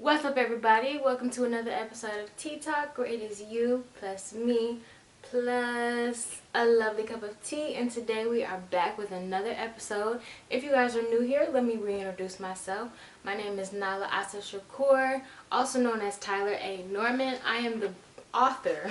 What's up, everybody? Welcome to another episode of TTALK, where it is you plus me plus a lovely cup of tea. And today we are back with another episode. If you guys are new here, let me reintroduce myself. My name is Nala Asa Shakur, also known as Tyler A. Norman. I am the author.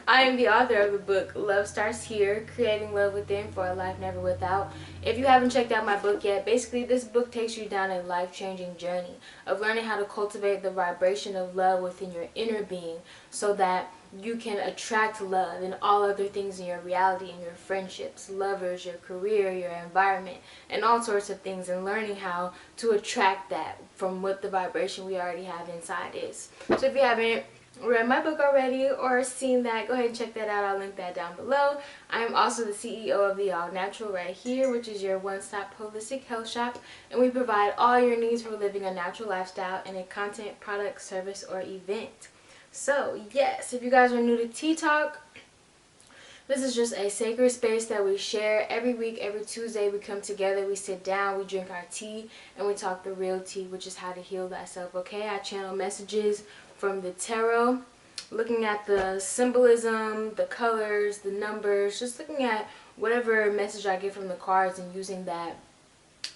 I am the author of the book Love Starts Here, Creating Love Within for a Life Never Without. If you haven't checked out my book yet, basically this book takes you down a life-changing journey of learning how to cultivate the vibration of love within your inner being so that you can attract love and all other things in your reality, in your friendships, lovers, your career, your environment, and all sorts of things, and learning how to attract that from what the vibration we already have inside is. So if you haven't read my book already or seen that, go ahead and check that out. I'll link that down below. I am also the CEO of the All Natural right here, which is your one-stop holistic health shop, and we provide all your needs for living a natural lifestyle in a content, product, service, or event. So yes, if you guys are new to Tea Talk, this is just a sacred space that we share every week. Every Tuesday we come together, we sit down, we drink our tea, and we talk the real tea, which is how to heal thyself. Okay, I channel messages from the tarot, looking at the symbolism, the colors, the numbers, just looking at whatever message I get from the cards and using that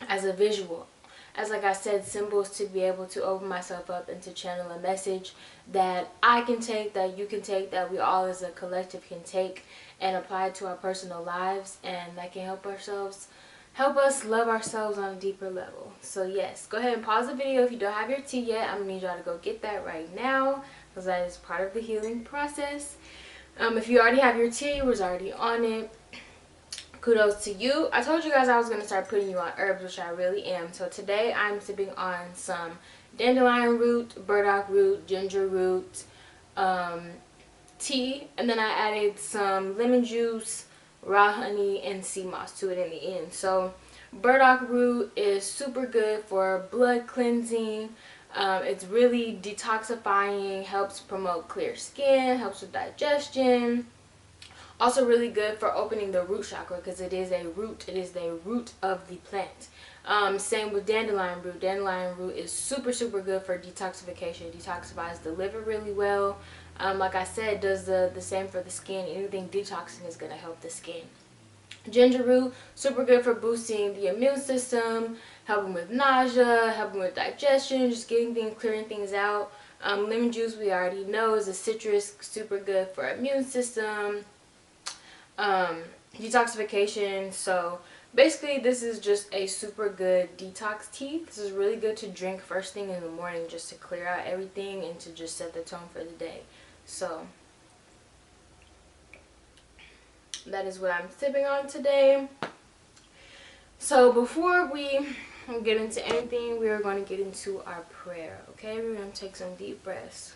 as a visual. As like I said, symbols to be able to open myself up and to channel a message that I can take, that you can take, that we all as a collective can take and apply it to our personal lives, and that can help us love ourselves on a deeper level. So yes, go ahead and pause the video if you don't have your tea yet. I'm gonna need y'all to go get that right now, because that is part of the healing process. If you already have your tea, was already on it, kudos to you. I told you guys I was going to start putting you on herbs, which I really am. So today I'm sipping on some dandelion root, burdock root, ginger root tea, and then I added some lemon juice, raw honey, and sea moss to it in the end. So burdock root is super good for blood cleansing. It's really detoxifying, helps promote clear skin, helps with digestion. Also really good for opening the root chakra, because it is a root. It is the root of the plant. Same with dandelion root. Dandelion root is super good for detoxification. It detoxifies the liver really well. Like I said, does the same for the skin. Anything detoxing is going to help the skin. Ginger root, super good for boosting the immune system, helping with nausea, helping with digestion, just getting things, clearing things out. Lemon juice, we already know, is a citrus, super good for immune system. Detoxification. So basically this is just a super good detox tea. This is really good to drink first thing in the morning, just to clear out everything and to just set the tone for the day. So that is what I'm sipping on today. So before we get into anything, we are going to get into our prayer. Okay, we're going to take some deep breaths.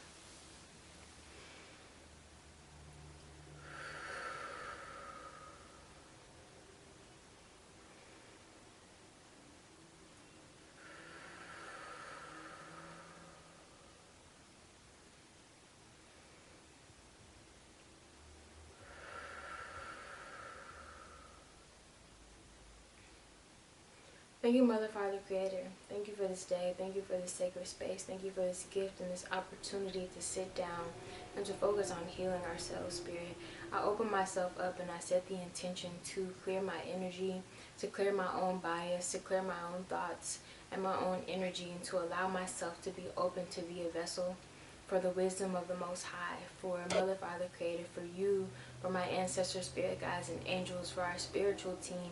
Thank you, Mother, Father, Creator. Thank you for this day. Thank you for this sacred space. Thank you for this gift and this opportunity to sit down and to focus on healing ourselves, Spirit. I open myself up and I set the intention to clear my energy, to clear my own bias, to clear my own thoughts and my own energy, and to allow myself to be open to be a vessel for the wisdom of the Most High, for Mother, Father, Creator, for you, for my ancestors, spirit guides, and angels, for our spiritual team,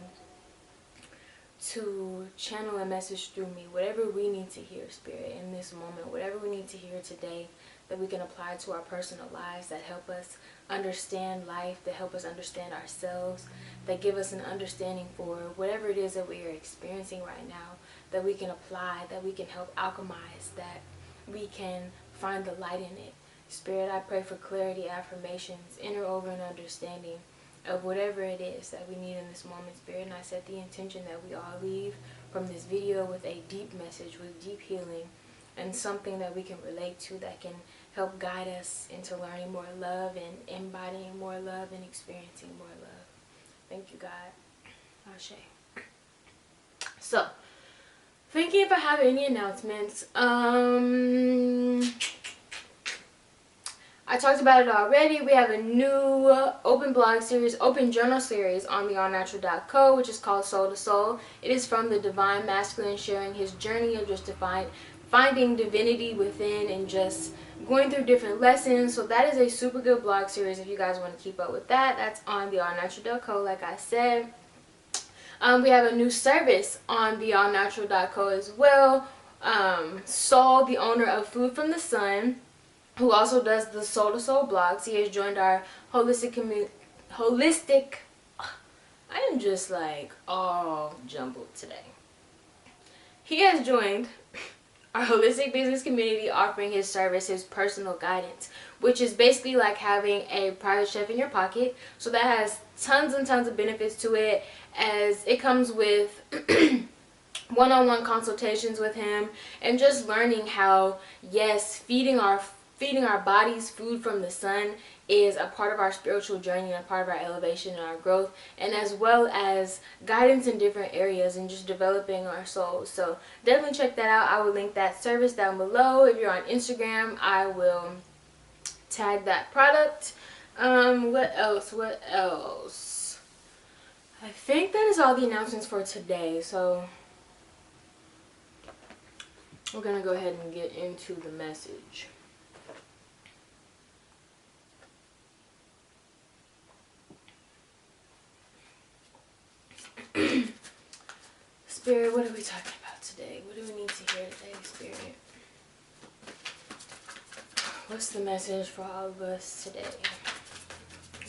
to channel a message through me, whatever we need to hear, Spirit, in this moment, whatever we need to hear today that we can apply to our personal lives, that help us understand life, that help us understand ourselves, that give us an understanding for whatever it is that we are experiencing right now, that we can apply, that we can help alchemize, that we can find the light in it. Spirit, I pray for clarity, affirmations, inner over and understanding of whatever it is that we need in this moment, Spirit. And I set the intention that we all leave from this video with a deep message, with deep healing, and something that we can relate to, that can help guide us into learning more love and embodying more love and experiencing more love. Thank you, God. Ashe. So, thinking if I have any announcements. I talked about it already. We have a new open blog series, open journal series on the allnatural.co, which is called Soul to Soul. It is from the Divine Masculine sharing his journey of just finding divinity within and just going through different lessons. So that is a super good blog series if you guys want to keep up with that. That's on the allnatural.co, like I said. We have a new service on the allnatural.co as well. Saul, the owner of Food from the Sun, who also does the Soul to Soul blogs, he has joined our holistic. I am just like all jumbled today. He has joined our holistic business community, offering his service, his personal guidance, which is basically like having a private chef in your pocket. So that has tons and tons of benefits to it, as it comes with one-on-one consultations with him, and just learning how, yes, feeding our bodies food from the sun is a part of our spiritual journey and a part of our elevation and our growth, and as well as guidance in different areas and just developing our souls. So definitely check that out. I will link that service down below. If you're on Instagram, I will tag that product. What else? I think that is all the announcements for today. So we're gonna go ahead and get into the message. Spirit, what are we talking about today? What do we need to hear today, Spirit? What's the message for all of us today?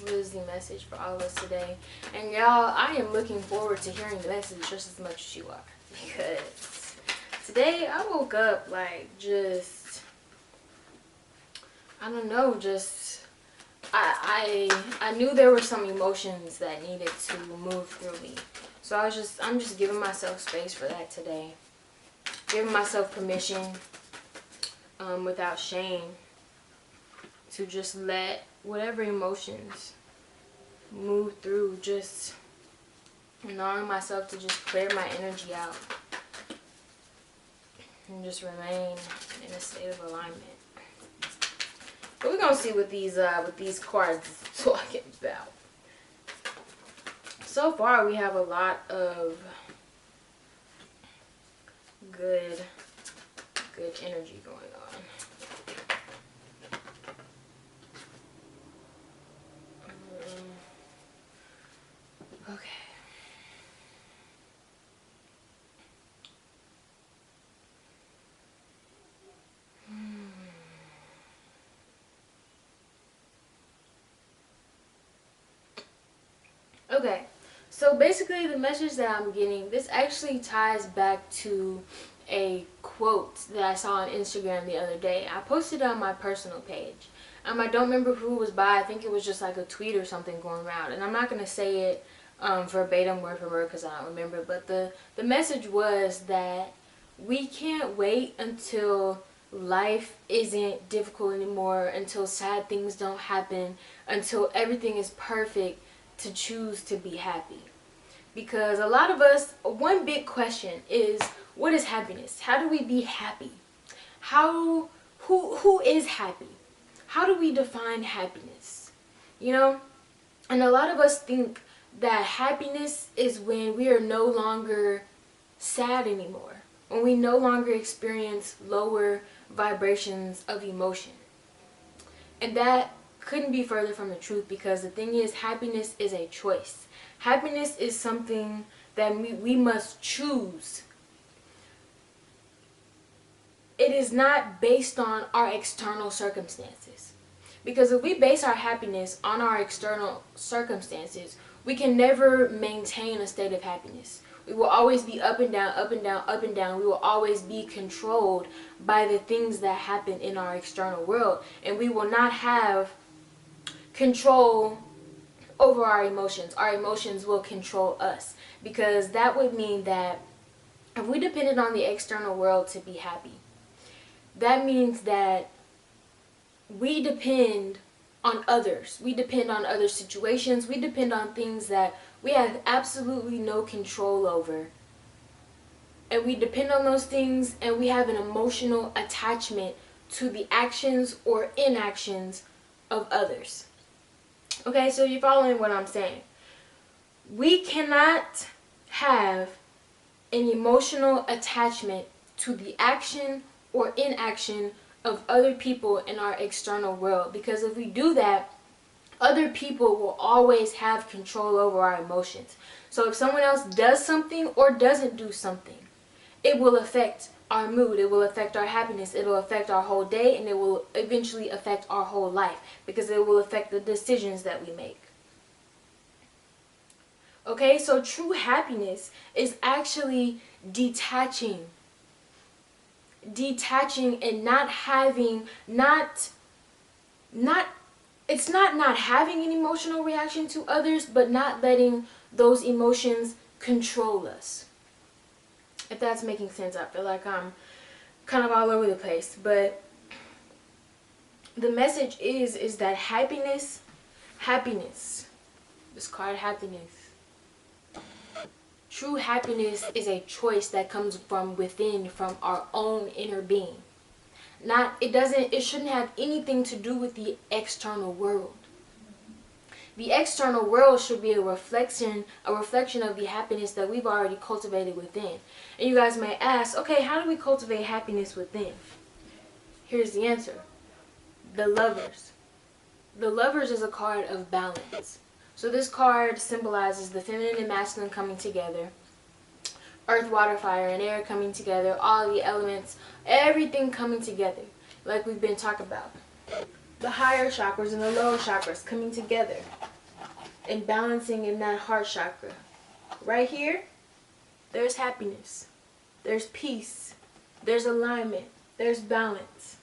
What is the message for all of us today? And y'all, I am looking forward to hearing the message just as much as you are, because today I woke up like just, I don't know, just I knew there were some emotions that needed to move through me. So I'm just giving myself space for that today. Giving myself permission, without shame, to just let whatever emotions move through. Just allowing myself to just clear my energy out and just remain in a state of alignment. But we're gonna see what these cards are talking about. So far, we have a lot of good energy going on. Okay. Okay. So basically the message that I'm getting, this actually ties back to a quote that I saw on Instagram the other day. I posted it on my personal page. I don't remember who it was by. I think it was just like a tweet or something going around. And I'm not going to say it verbatim, word for word, because I don't remember. But the message was that we can't wait until life isn't difficult anymore, until sad things don't happen, until everything is perfect, to choose to be happy. Because a lot of us, one big question is, what is happiness? How do we be happy? Who is happy? How do we define happiness? You know? And a lot of us think that happiness is when we are no longer sad anymore, when we no longer experience lower vibrations of emotion. And that couldn't be further from the truth, because the thing is, happiness is a choice. Happiness is something that we must choose. It is not based on our external circumstances. Because if we base our happiness on our external circumstances, we can never maintain a state of happiness. We will always be up and down, up and down, up and down. We will always be controlled by the things that happen in our external world. And we will not have control over our emotions. Our emotions will control us, because that would mean that if we depended on the external world to be happy, that means that we depend on others. We depend on other situations. We depend on things that we have absolutely no control over. And we depend on those things, and we have an emotional attachment to the actions or inactions of others. Okay, so you're following what I'm saying. We cannot have an emotional attachment to the action or inaction of other people in our external world, because if we do that, other people will always have control over our emotions. So if someone else does something or doesn't do something, it will affect our mood, it will affect our happiness, it will affect our whole day, and it will eventually affect our whole life, because it will affect the decisions that we make. Okay, so true happiness is actually detaching and not having, it's not having an emotional reaction to others, but not letting those emotions control us. If that's making sense, I feel like I'm kind of all over the place, but the message is that happiness, this card, happiness, true happiness is a choice that comes from within, from our own inner being. It shouldn't have anything to do with the external world. The external world should be a reflection of the happiness that we've already cultivated within. And you guys may ask, okay, how do we cultivate happiness within? Here's the answer. The Lovers. The Lovers is a card of balance. So this card symbolizes the feminine and masculine coming together. Earth, water, fire, and air coming together. All the elements, everything coming together. Like we've been talking about. The higher chakras and the lower chakras coming together and balancing in that heart chakra. Right here, there's happiness, there's peace, there's alignment, there's balance.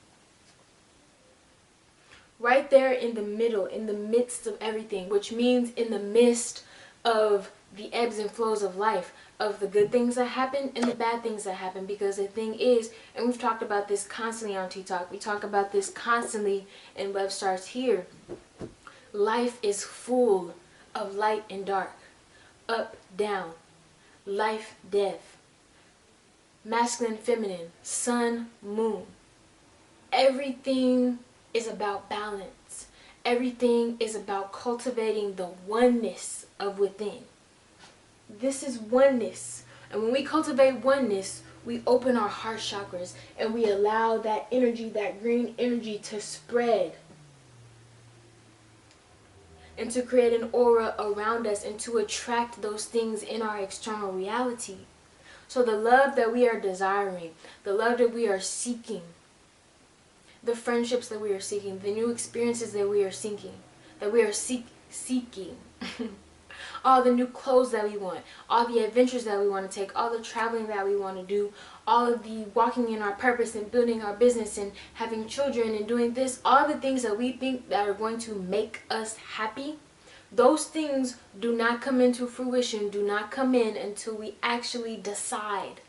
Right there in the middle, in the midst of everything, which means in the midst of the ebbs and flows of life, of the good things that happen and the bad things that happen. Because the thing is, and we've talked about this constantly on TTALK, we talk about this constantly in Love Starts Here, life is full of light and dark, up, down, life, death, masculine, feminine, sun, moon. Everything is about balance. Everything is about cultivating the oneness of within. This is oneness. And when we cultivate oneness, we open our heart chakras and we allow that energy, that green energy, to spread and to create an aura around us and to attract those things in our external reality. So the love that we are desiring, the love that we are seeking, the friendships that we are seeking, the new experiences that we are seeking, seeking. All the new clothes that we want, all the adventures that we want to take, all the traveling that we want to do, all of the walking in our purpose and building our business and having children and doing this, all the things that we think that are going to make us happy, those things do not come into fruition, do not come in until we actually decide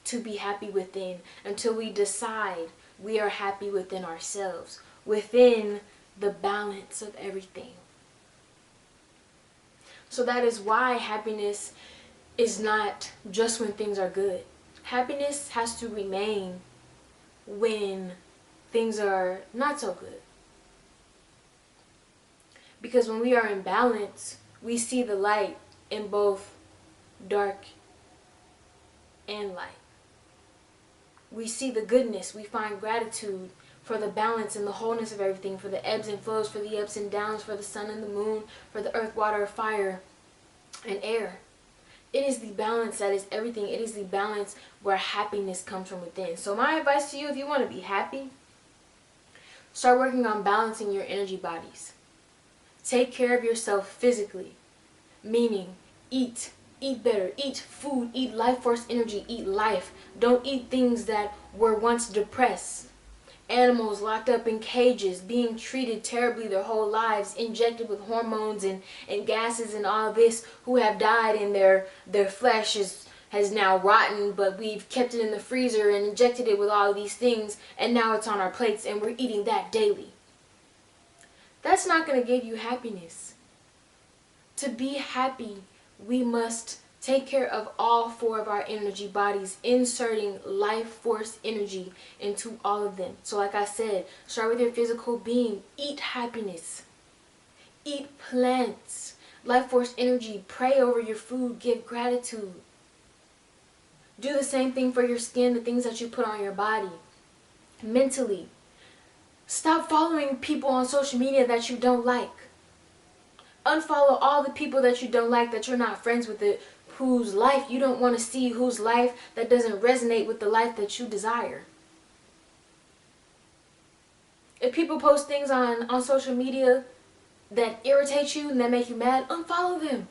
to be happy within, until we decide we are happy within ourselves, within the balance of everything. So that is why happiness is not just when things are good. Happiness has to remain when things are not so good. Because when we are in balance, we see the light in both dark and light. We see the goodness. We find gratitude for the balance and the wholeness of everything, for the ebbs and flows, for the ups and downs, for the sun and the moon, for the earth, water, fire, and air. It is the balance that is everything. It is the balance where happiness comes from within. So my advice to you, if you want to be happy, start working on balancing your energy bodies. Take care of yourself physically, meaning eat better, eat food, eat life force energy, eat life. Don't eat things that were once depressed. Animals locked up in cages, being treated terribly their whole lives, injected with hormones and gases and all this, who have died and their flesh has now rotten, but we've kept it in the freezer and injected it with all of these things, and now it's on our plates and we're eating that daily. That's not going to give you happiness. To be happy, we must Take care of all 4 of our energy bodies, inserting life force energy into all of them. So like I said, start with your physical being. Eat happiness. Eat plants. Life force energy. Pray over your food. Give gratitude. Do the same thing for your skin, the things that you put on your body. Mentally. Stop following people on social media that you don't like. Unfollow all the people that you don't like, that you're not friends with, it, whose life you don't want to see, whose life that doesn't resonate with the life that you desire. If people post things on social media that irritate you and that make you mad, unfollow them.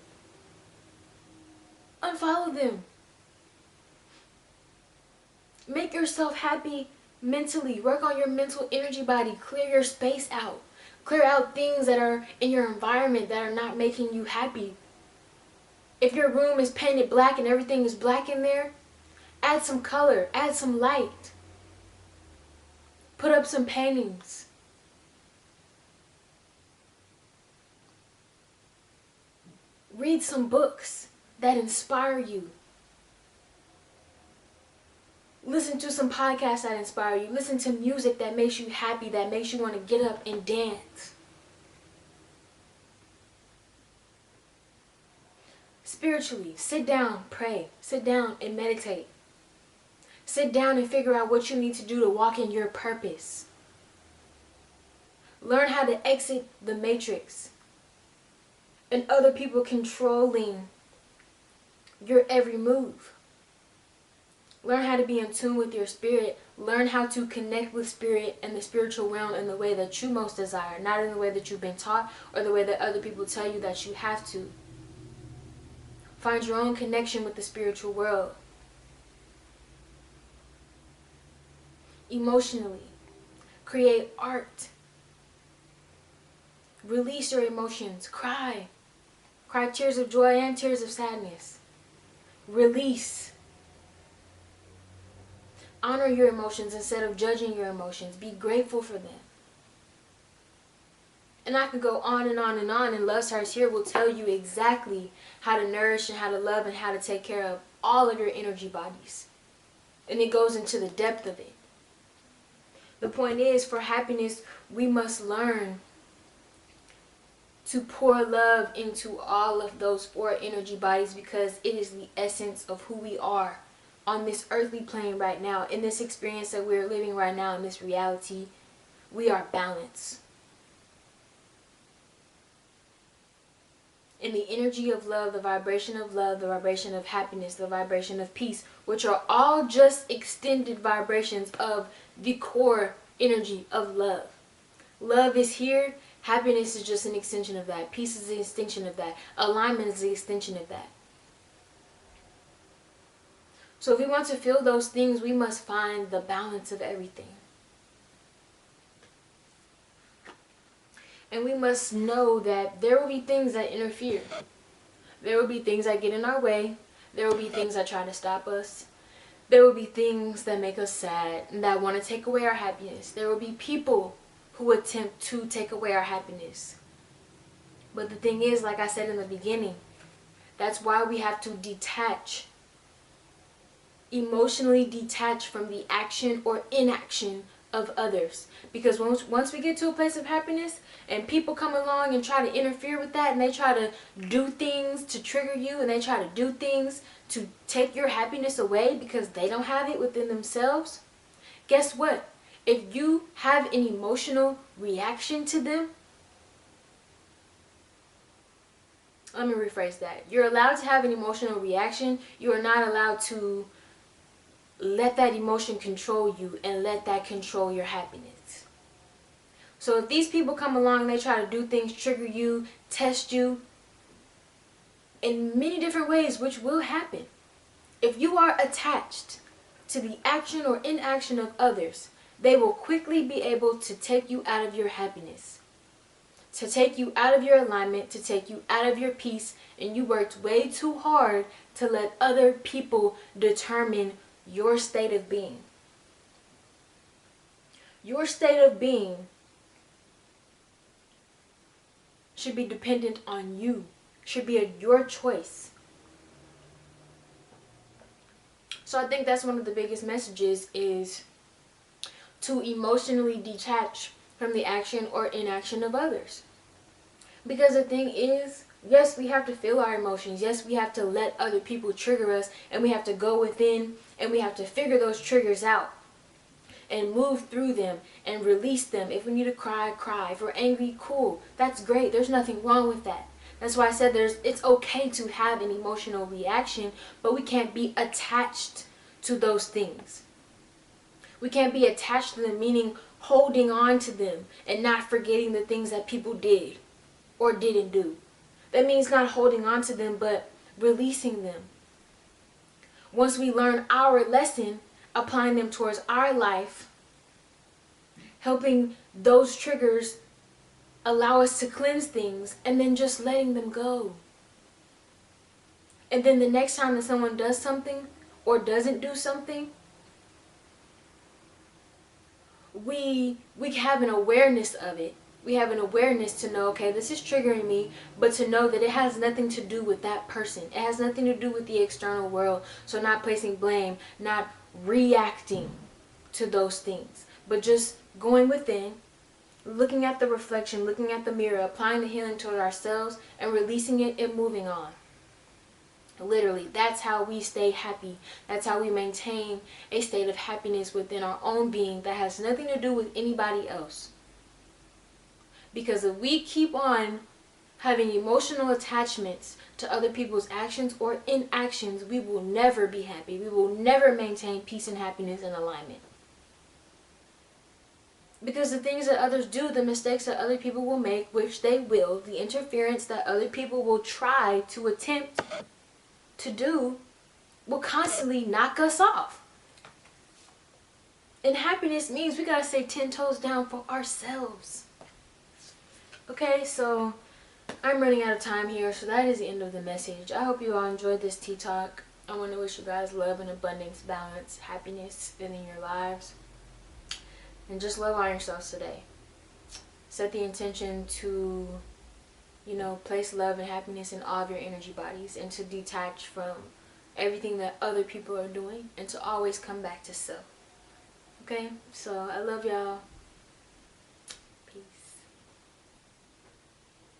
Unfollow them. Make yourself happy mentally. Work on your mental energy body. Clear your space out. Clear out things that are in your environment that are not making you happy. If your room is painted black and everything is black in there, add some color, add some light. Put up some paintings. Read some books that inspire you. Listen to some podcasts that inspire you. Listen to music that makes you happy, that makes you want to get up and dance. Spiritually, sit down, pray. Sit down and meditate. Sit down and figure out what you need to do to walk in your purpose. Learn how to exit the matrix and other people controlling your every move. Learn how to be in tune with your spirit. Learn how to connect with spirit and the spiritual realm in the way that you most desire, not in the way that you've been taught or the way that other people tell you that you have to. Find your own connection with the spiritual world. Emotionally, create art. Release your emotions. Cry. Cry tears of joy and tears of sadness. Release. Honor your emotions instead of judging your emotions. Be grateful for them. And I could go on and on and on, and Love Stars here will tell you exactly how to nourish and how to love and how to take care of all of your energy bodies. And it goes into the depth of it. The point is, for happiness, we must learn to pour love into all of those 4 energy bodies, because it is the essence of who we are on this earthly plane right now. In this experience that we're living right now, in this reality, we are balanced. In the energy of love, the vibration of love, the vibration of happiness, the vibration of peace, which are all just extended vibrations of the core energy of love. Love is here. Happiness is just an extension of that. Peace is the extension of that. Alignment is the extension of that. So if we want to feel those things, we must find the balance of everything. And we must know that there will be things that interfere. There will be things that get in our way. There will be things that try to stop us. There will be things that make us sad and that want to take away our happiness. There will be people who attempt to take away our happiness. But the thing is, like I said in the beginning, that's why we have to detach. Emotionally detach from the action or inaction of others. Because once we get to a place of happiness and people come along and try to interfere with that, and they try to do things to trigger you, and they try to do things to take your happiness away because they don't have it within themselves, guess what? If you have an emotional reaction to them, let me rephrase that. You're allowed to have an emotional reaction. You are not allowed to let that emotion control you and let that control your happiness. So if these people come along and they try to do things, trigger you, test you in many different ways, which will happen. If you are attached to the action or inaction of others, they will quickly be able to take you out of your happiness, to take you out of your alignment, to take you out of your peace, and you worked way too hard to let other people determine your state of being. Your state of being should be dependent on you, should be your choice. So I think that's one of the biggest messages, is to emotionally detach from the action or inaction of others. Because the thing is, yes, we have to feel our emotions. Yes, we have to let other people trigger us, and we have to go within and we have to figure those triggers out and move through them and release them. If we need to cry, cry. If we're angry, cool. That's great. There's nothing wrong with that. That's why I said it's okay to have an emotional reaction, but we can't be attached to those things. We can't be attached to them, meaning holding on to them and not forgetting the things that people did or didn't do. That means not holding on to them, but releasing them. Once we learn our lesson, applying them towards our life, helping those triggers allow us to cleanse things, and then just letting them go. And then the next time that someone does something or doesn't do something, we have an awareness of it. We have an awareness to know, okay, this is triggering me, but to know that it has nothing to do with that person. It has nothing to do with the external world. So not placing blame, not reacting to those things, but just going within, looking at the reflection, looking at the mirror, applying the healing toward ourselves and releasing it and moving on. Literally, that's how we stay happy. That's how we maintain a state of happiness within our own being that has nothing to do with anybody else. Because if we keep on having emotional attachments to other people's actions or inactions, we will never be happy. We will never maintain peace and happiness and alignment. Because the things that others do, the mistakes that other people will make, which they will, the interference that other people will try to attempt to do, will constantly knock us off. And happiness means we gotta stay 10 toes down for ourselves. Okay, so I'm running out of time here, so that is the end of the message. I hope you all enjoyed this tea talk. I want to wish you guys love and abundance, balance, happiness in your lives. And just love on yourselves today. Set the intention to, place love and happiness in all of your energy bodies, and to detach from everything that other people are doing, and to always come back to self. Okay? So I love y'all.